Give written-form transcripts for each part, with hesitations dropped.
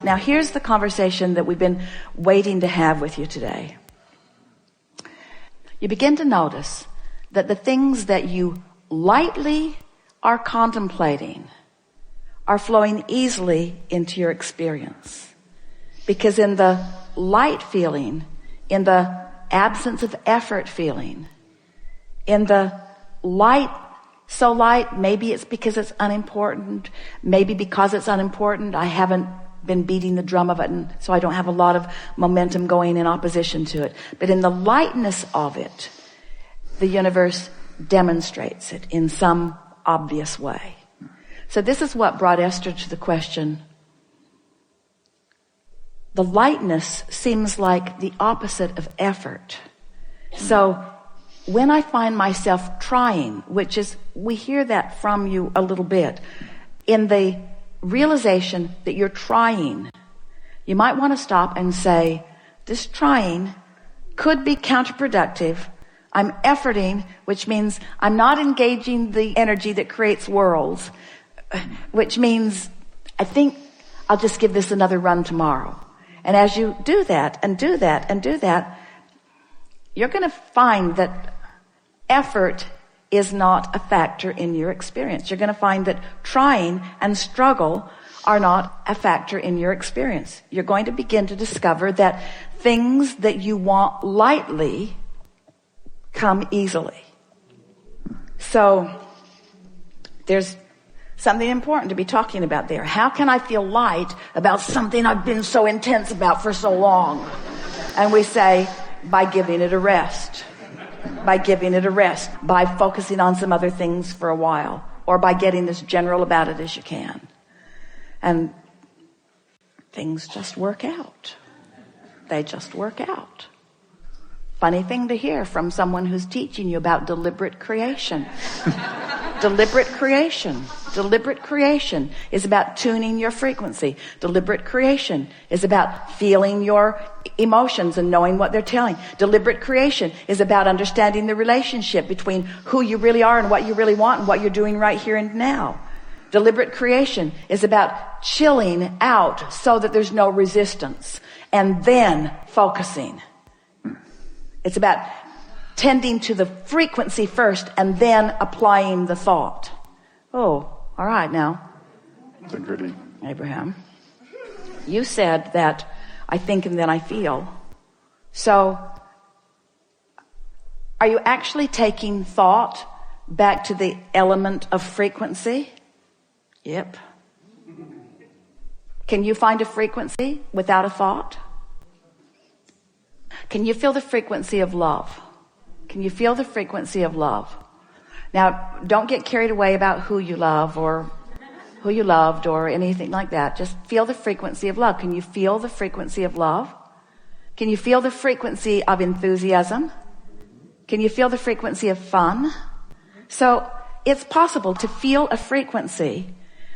Now here's the conversation that we've been waiting to have with you today. You begin to notice that the things that you lightly are contemplating are flowing easily into your experience. Because in the light feeling, in the absence of effort feeling, in the light, so light, maybe it's because it's unimportant, maybe because it's unimportant, I haven't been beating the drum of it, and so I don't have a lot of momentum going in opposition to it. But in the lightness of it, the universe demonstrates it in some obvious way. So this is what brought Esther to the question. The lightness seems like the opposite of effort. So when I find myself trying, which is, we hear that from you a little bit, in the realization that you're trying, you might want to stop and say, this trying could be counterproductive. I'm efforting, which means I'm not engaging the energy that creates worlds, which means I think I'll just give this another run tomorrow. And as you do that and do that and do that, you're going to find that effort is not a factor in your experience. You're going to find that trying and struggle are not a factor in your experience. You're going to begin to discover that things that you want lightly come easily. So there's something important to be talking about there. How can I feel light about something I've been so intense about for so long? And we say, by giving it a rest. By giving it a rest. By focusing on some other things for a while. Or by getting as general about it as you can. And things just work out. They just work out. Funny thing to hear from someone who's teaching you about deliberate creation. Deliberate creation. Deliberate creation is about tuning your frequency. Deliberate creation is about feeling your emotions and knowing what they're telling. Deliberate creation is about understanding the relationship between who you really are and what you really want and what you're doing right here and now. Deliberate creation is about chilling out so that there's no resistance and then focusing. It's about tending to the frequency first and then applying the thought. Oh, all right now. Integrity. Abraham, you said that I think and then I feel. So are you actually taking thought back to the element of frequency? Yep. Can you find a frequency without a thought? Can you feel the frequency of love? Can you feel the frequency of love? Now, don't get carried away about who you love or who you loved or anything like that. Just feel the frequency of love. Can you feel the frequency of love? Can you feel the frequency of enthusiasm? Can you feel the frequency of fun? So it's possible to feel a frequency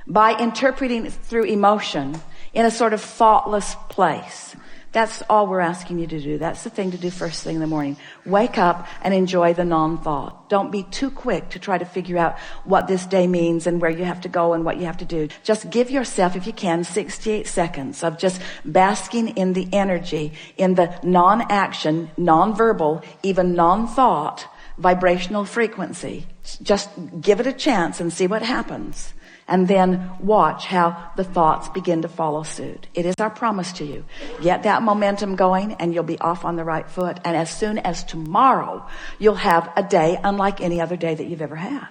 by interpreting it through emotion in a sort of thoughtless place. That's all we're asking you to do. That's the thing to do first thing in the morning. Wake up and enjoy the non-thought. Don't be too quick to try to figure out what this day means and where you have to go and what you have to do. Just give yourself, if you can, 68 seconds of just basking in the energy, in the non-action, non-verbal, even non-thought vibrational frequency. Just give it a chance and see what happens. And then watch how the thoughts begin to follow suit. It is our promise to you. Get that momentum going and you'll be off on the right foot. And as soon as tomorrow, you'll have a day unlike any other day that you've ever had.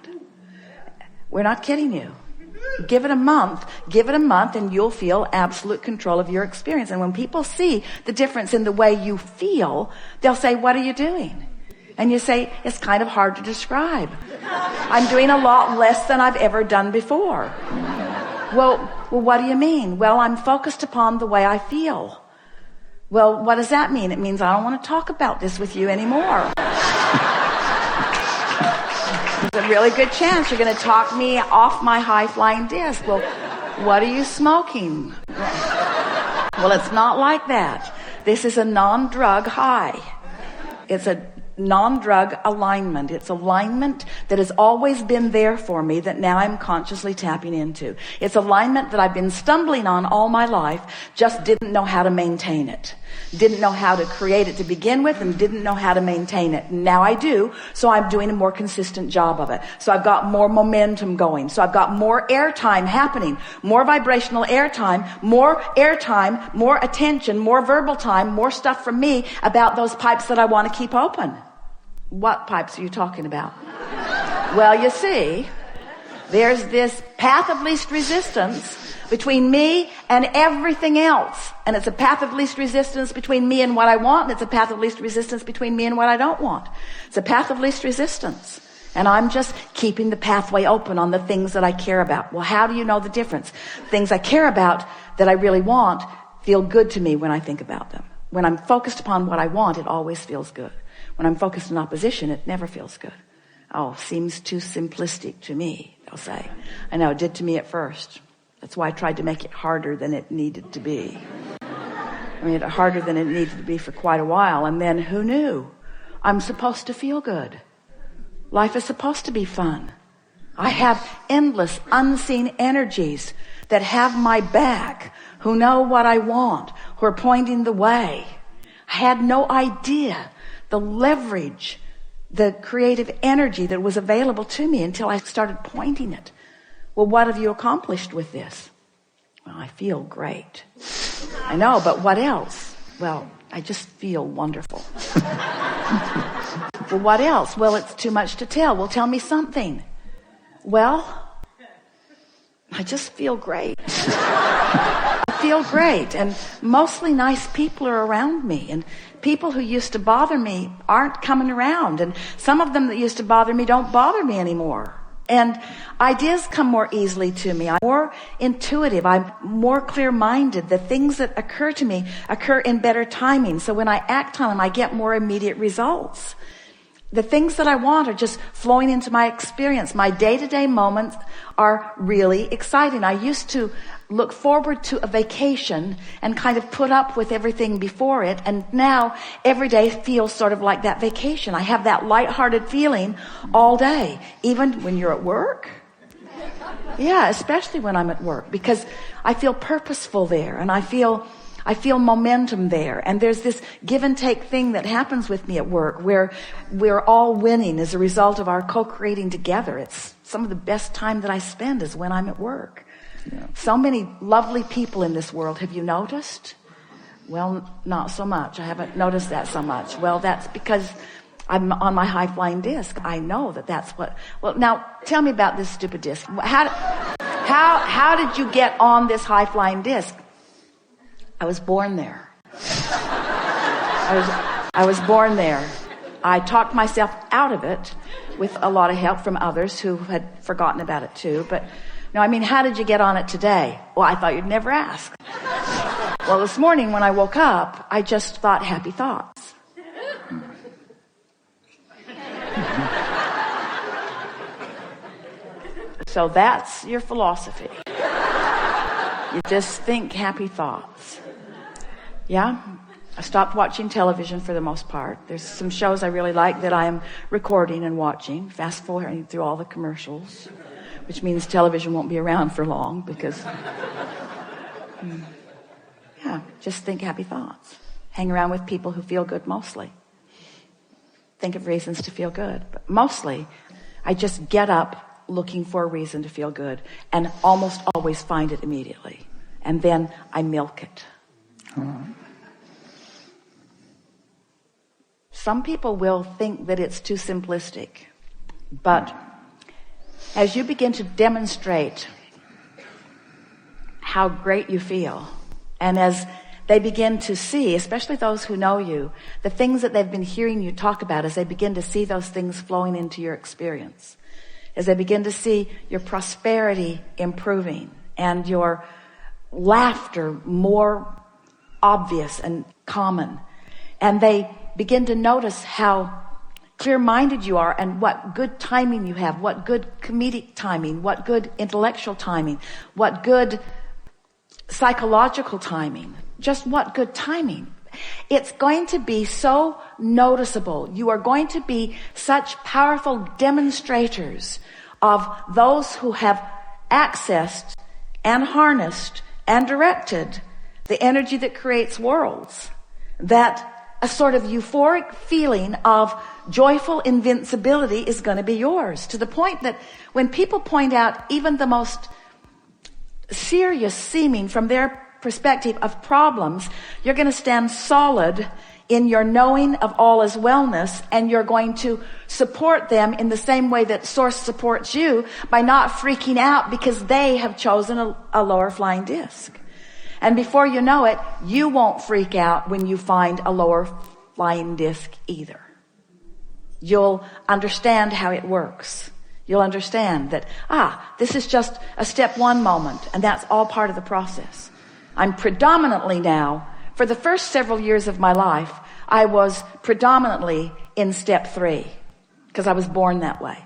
We're not kidding you. Give it a month and you'll feel absolute control of your experience. And when people see the difference in the way you feel, they'll say, what are you doing? And you say, it's kind of hard to describe. I'm doing a lot less than I've ever done before. Well, what do you mean? Well, I'm focused upon the way I feel. Well, what does that mean? It means I don't want to talk about this with you anymore. There's a really good chance you're going to talk me off my high-flying disc. Well, what are you smoking? Well, it's not like that. This is a non-drug high. It's a non-drug alignment. It's alignment that has always been there for me that now I'm consciously tapping into. It's alignment that I've been stumbling on all my life, just didn't know how to maintain it. Didn't know how to create it to begin with and didn't know how to maintain it. Now I do, so I'm doing a more consistent job of it. So I've got more momentum going. So I've got more airtime happening, more vibrational airtime, more attention, more verbal time, more stuff from me about those pipes that I want to keep open. What pipes are you talking about? Well, you see, there's this path of least resistance between me and everything else. And it's a path of least resistance between me and what I want, and it's a path of least resistance between me and what I don't want. It's a path of least resistance. And I'm just keeping the pathway open on the things that I care about. Well, how do you know the difference? Things I care about that I really want feel good to me when I think about them. When I'm focused upon what I want, it always feels good. When I'm focused in opposition, it never feels good. Oh, seems too simplistic to me, they'll say. I know, it did to me at first. That's why I tried to make it harder than it needed to be. I made it harder than it needed to be for quite a while. And then who knew? I'm supposed to feel good. Life is supposed to be fun. I have endless unseen energies that have my back, who know what I want, who are pointing the way. I had no idea the leverage, the creative energy that was available to me until I started pointing it. Well, what have you accomplished with this? Well, I feel great. I know, but what else? Well, I just feel wonderful. Well, what else? Well, it's too much to tell. Well, tell me something. Well, I just feel great. I feel great. And mostly nice people are around me. And people who used to bother me aren't coming around. And some of them that used to bother me don't bother me anymore. And ideas come more easily to me. I'm more intuitive. I'm more clear-minded. The things that occur to me occur in better timing. So when I act on them, I get more immediate results. The things that I want are just flowing into my experience. My day-to-day moments are really exciting. I used to look forward to a vacation and kind of put up with everything before it. And now every day feels sort of like that vacation. I have that lighthearted feeling all day, even when you're at work. Yeah, especially when I'm at work, because I feel purposeful there and I feel momentum there. And there's this give and take thing that happens with me at work where we're all winning as a result of our co-creating together. It's some of the best time that I spend is when I'm at work. Yeah. So many lovely people in this world. Have you noticed? Well, not so much. I haven't noticed that so much. Well, that's because I'm on my high-flying disc. I know that's what... Well, now, tell me about this stupid disc. How did you get on this high-flying disc? I was born there. I was born there. I talked myself out of it with a lot of help from others who had forgotten about it too. But no, I mean, how did you get on it today? Well, I thought you'd never ask. Well, this morning when I woke up, I just thought happy thoughts. So that's your philosophy. You just think happy thoughts. Yeah? I stopped watching television for the most part. There's some shows I really like that I am recording and watching, fast forwarding through all the commercials, which means television won't be around for long because, just think happy thoughts. Hang around with people who feel good mostly. Think of reasons to feel good. But mostly, I just get up looking for a reason to feel good and almost always find it immediately. And then I milk it. Some people will think that it's too simplistic, but as you begin to demonstrate how great you feel, and as they begin to see, especially those who know you, the things that they've been hearing you talk about, as they begin to see those things flowing into your experience, as they begin to see your prosperity improving and your laughter more obvious and common, and they begin to notice how clear-minded you are and what good timing you have, what good comedic timing, what good intellectual timing, what good psychological timing, just what good timing. It's going to be so noticeable. You are going to be such powerful demonstrators of those who have accessed and harnessed and directed the energy that creates worlds, that a sort of euphoric feeling of joyful invincibility is going to be yours, to the point that when people point out even the most serious seeming from their perspective of problems, you're going to stand solid in your knowing of all is wellness, and you're going to support them in the same way that Source supports you, by not freaking out because they have chosen a lower flying disc. And before you know it, you won't freak out when you find a lower flying disc either. You'll understand how it works. You'll understand that, this is just a step one moment, and that's all part of the process. I'm predominantly now, for the first several years of my life, I was predominantly in step 3, because I was born that way.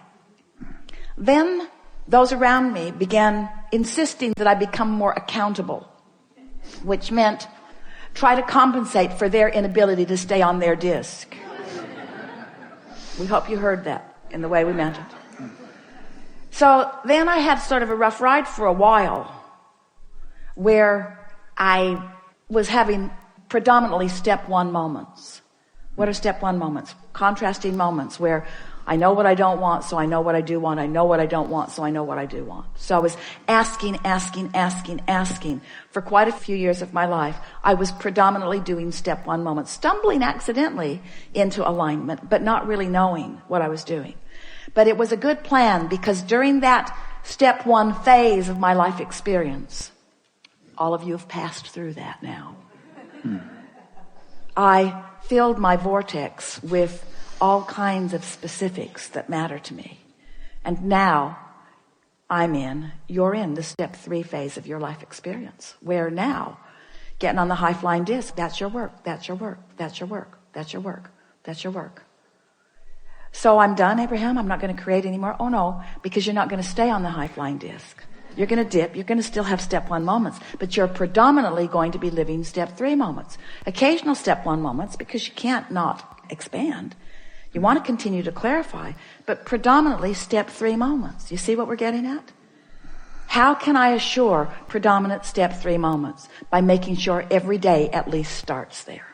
Then those around me began insisting that I become more accountable, which meant try to compensate for their inability to stay on their disc. We hope you heard that in the way we meant it. So then I had sort of a rough ride for a while, where I was having predominantly step 1 moments. What are step 1 moments? Contrasting moments where I know what I don't want, so I know what I do want. I know what I don't want, so I know what I do want. So I was asking for quite a few years of my life. I was predominantly doing step 1 moments, stumbling accidentally into alignment, but not really knowing what I was doing. But it was a good plan, because during that step 1 phase of my life experience, all of you have passed through that now. I filled my vortex with all kinds of specifics that matter to me. And now you're in the step 3 phase of your life experience, where now getting on the high flying disc, that's your work, that's your work, that's your work, that's your work, that's your work. So I'm done, Abraham, I'm not going to create anymore. Oh no, because you're not going to stay on the high flying disc. You're going to dip. You're going to still have step 1 moments, but you're predominantly going to be living step 3 moments. Occasional step 1 moments, because you can't not expand. You want to continue to clarify, but predominantly step 3 moments. You see what we're getting at? How can I assure predominant step 3 moments? By making sure every day at least starts there.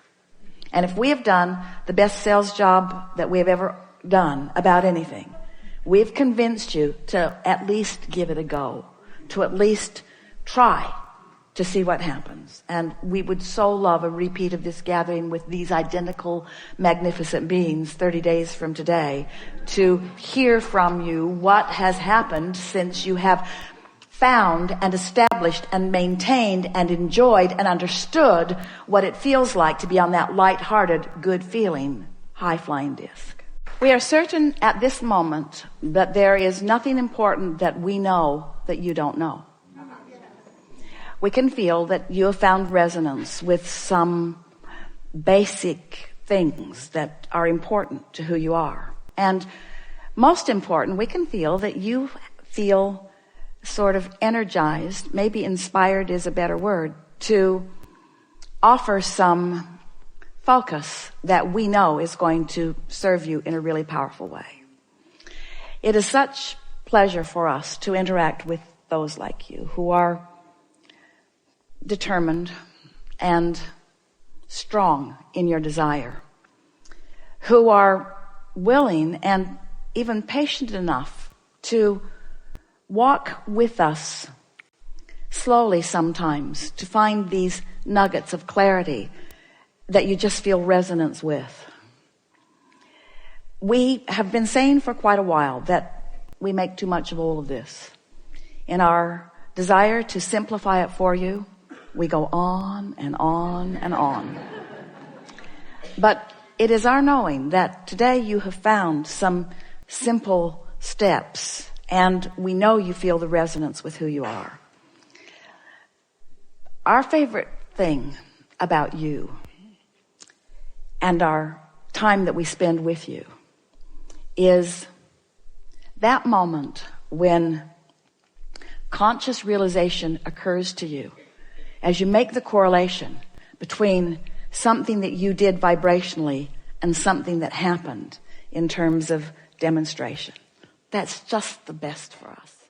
And if we have done the best sales job that we have ever done about anything, we've convinced you to at least give it a go, to at least try to see what happens. And we would so love a repeat of this gathering with these identical magnificent beings 30 days from today, to hear from you what has happened since you have found and established and maintained and enjoyed and understood what it feels like to be on that light-hearted, good feeling, high-flying disc. We are certain at this moment that there is nothing important that we know that you don't know. We can feel that you have found resonance with some basic things that are important to who you are. And most important, we can feel that you feel sort of energized, maybe inspired is a better word, to offer some focus that we know is going to serve you in a really powerful way. It is such pleasure for us to interact with those like you who are determined and strong in your desire, who are willing and even patient enough to walk with us slowly sometimes to find these nuggets of clarity that you just feel resonance with. We have been saying for quite a while that we make too much of all of this. In our desire to simplify it for you, we go on and on and on. But it is our knowing that today you have found some simple steps, and we know you feel the resonance with who you are. Our favorite thing about you and our time that we spend with you is that moment when conscious realization occurs to you as you make the correlation between something that you did vibrationally and something that happened in terms of demonstration. That's just the best for us.